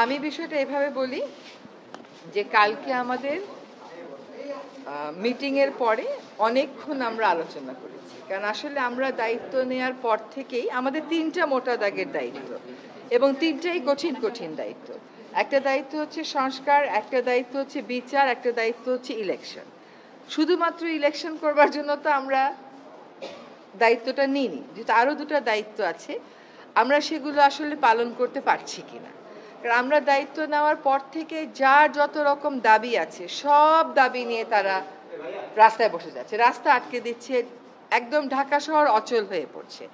আমি বিষয়টা এভাবে বলি যে কালকে আমাদের মিটিংয়ের পরে অনেকক্ষণ আমরা আলোচনা করেছি, কারণ আসলে আমরা দায়িত্ব নেওয়ার পর থেকেই আমাদের 3টা মোটা দাগের দায়িত্ব এবং 3টাই কঠিন কঠিন দায়িত্ব। একটা দায়িত্ব হচ্ছে সংস্কার, একটা দায়িত্ব হচ্ছে বিচার, একটা দায়িত্ব হচ্ছে ইলেকশন। শুধুমাত্র ইলেকশন করবার জন্য তো আমরা দায়িত্বটা নিইনি, যেহেতু আরও 2টা দায়িত্ব আছে, আমরা সেগুলো আসলে পালন করতে পারছি কিনা। কারণ আমরা দায়িত্ব নেওয়ার পর থেকে যার যত রকম দাবি আছে সব দাবি নিয়ে তারা রাস্তায় বসে যাচ্ছে, রাস্তা আটকে দিচ্ছে, একদম ঢাকা শহর অচল হয়ে পড়ছে।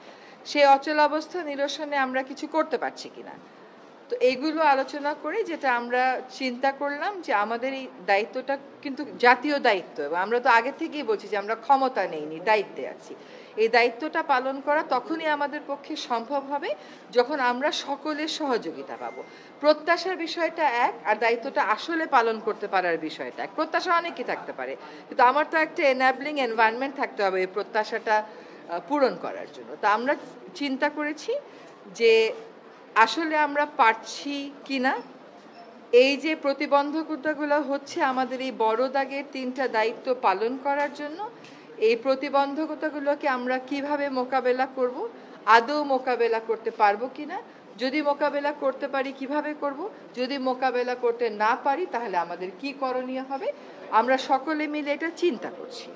সেই অচল অবস্থা নিরসনে আমরা কিছু করতে পারছি কিনা। তো এইগুলো আলোচনা করে যেটা আমরা চিন্তা করলাম যে আমাদের এই দায়িত্বটা কিন্তু জাতীয় দায়িত্ব, এবং আমরা তো আগে থেকেই বলছি যে আমরা ক্ষমতা নেইনি, দায়িত্বে আছি। এই দায়িত্বটা পালন করা তখনই আমাদের পক্ষে সম্ভব হবে যখন আমরা সকলের সহযোগিতা পাবো। প্রত্যাশার বিষয়টা এক, আর দায়িত্বটা আসলে পালন করতে পারার বিষয়টা এক। প্রত্যাশা অনেকই থাকতে পারে, কিন্তু আমার তো একটা এনাবলিং এনভায়রনমেন্ট থাকতে হবে এই প্রত্যাশাটা পূরণ করার জন্য। তো আমরা চিন্তা করেছি যে আসলে আমরা পারছি কিনা, এই যে প্রতিবন্ধকতাগুলো হচ্ছে আমাদের এই বড় দাগের 3টা দায়িত্ব পালন করার জন্য, এই প্রতিবন্ধকতাগুলোকে আমরা কিভাবে মোকাবেলা করব, আদৌ মোকাবেলা করতে পারবো কিনা, যদি মোকাবেলা করতে পারি কিভাবে করব, যদি মোকাবেলা করতে না পারি তাহলে আমাদের কি করণীয় হবে, আমরা সকলে মিলে এটা চিন্তা করছি।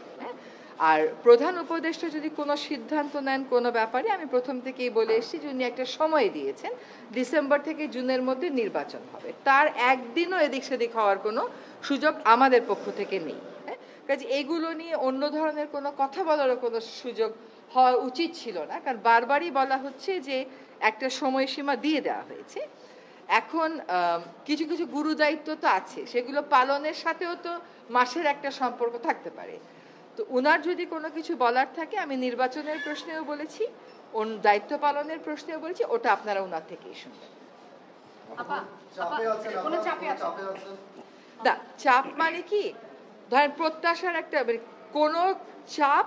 আর প্রধান উপদেষ্টা যদি কোনো সিদ্ধান্ত নেন কোনো ব্যাপারে, আমি প্রথম থেকেই বলে এসেছি যে উনি একটা সময় দিয়েছেন, ডিসেম্বর থেকে জুনের মধ্যে নির্বাচন হবে, তার একদিনও এদিক সেদিক হওয়ার কোনো সুযোগ আমাদের পক্ষ থেকে নেই। কাজে এগুলো নিয়ে অন্য ধরনের কোনো কথা বলারও কোনো সুযোগ হওয়া উচিত ছিল না, কারণ বারবারই বলা হচ্ছে যে একটা সময়সীমা দিয়ে দেওয়া হয়েছে। এখন কিছু কিছু গুরু দায়িত্ব তো আছে, সেগুলো পালনের সাথেও তো মাসের একটা সম্পর্ক থাকতে পারে। তো ওনার যদি কোনো কিছু বলার থাকে, আমি নির্বাচনের প্রশ্নেও বলেছি, দায়িত্ব পালনের প্রশ্নেও বলেছি, ওটা আপনারা ওনার থেকেই শুনবেন। না, চাপ মানে কি, ধরেন প্রত্যাশার একটা কোনো চাপ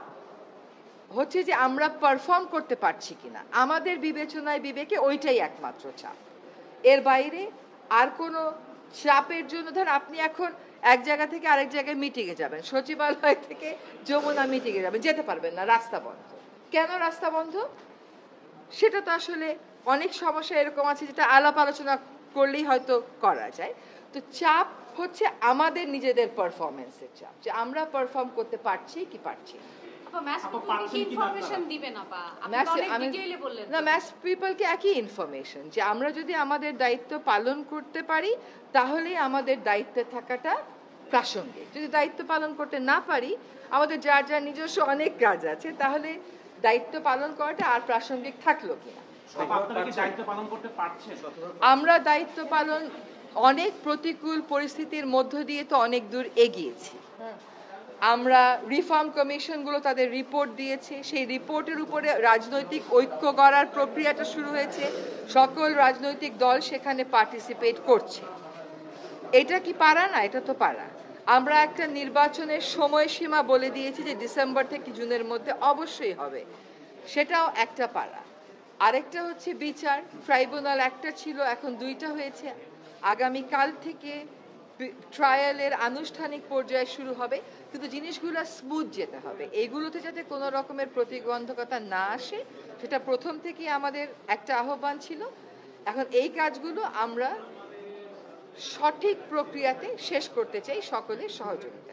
হচ্ছে যে আমরা পারফর্ম করতে পারছি কিনা, আমাদের বিবেচনায় বিবেকে ওইটাই একমাত্র চাপ। এর বাইরে আর কোনো চাপের জন্য, ধর আপনি এখন এক জায়গা থেকে আরেক জায়গায় মিটিংয়ে যাবেন, সচিবালয় থেকে যমুনা মিটিংয়ে যাবেন, যেতে পারবেন না, রাস্তা বন্ধ। কেন রাস্তা বন্ধ? সেটা তো আসলে অনেক সমস্যা এরকম আছে যেটা আলাপ আলোচনা করলেই হয়তো করা যায়। তো চাপ হচ্ছে আমাদের নিজেদের পারফরমেন্সের চাপ, যে আমরা পারফর্ম করতে পারছি কি পারছি না। একই ইনফরমেশন, যে আমরা যদি আমাদের দায়িত্ব পালন করতে পারি তাহলেই আমাদের দায়িত্বে থাকাটা প্রাসঙ্গিক। যদি দায়িত্ব পালন করতে না পারি, আমাদের যার যার নিজস্ব অনেক কাজ আছে, তাহলে দায়িত্ব পালন করাটা আর প্রাসঙ্গিক থাকলো কিনা। আমরা দায়িত্ব পালন অনেক প্রতিকূল পরিস্থিতির মধ্য দিয়ে তো অনেক দূর এগিয়েছি। আমরা রিফর্ম কমিশনগুলো তাদের রিপোর্ট দিয়েছে, সেই রিপোর্টের উপরে রাজনৈতিক ঐক্য গড়ার প্রক্রিয়াটা শুরু হয়েছে, সকল রাজনৈতিক দল সেখানে পার্টিসিপেট করছে। এটা কি পারা না? এটা তো পারা। আমরা একটা নির্বাচনের সময়সীমা বলে দিয়েছি যে ডিসেম্বর থেকে জুনের মধ্যে অবশ্যই হবে, সেটাও একটা পারা। আরেকটা হচ্ছে বিচার, ট্রাইব্যুনাল একটা ছিল, এখন 2টা হয়েছে, আগামীকাল থেকে ট্রায়ালের আনুষ্ঠানিক পর্যায়ে শুরু হবে, কিন্তু জিনিসগুলো স্মুথ যেতে হবে, এইগুলোতে যাতে কোনো রকমের প্রতিবন্ধকতা না আসে, সেটা প্রথম থেকেই আমাদের একটা আহ্বান ছিল। এখন এই কাজগুলো আমরা সঠিক প্রক্রিয়াতে শেষ করতে চাই সকলের সহযোগিতায়।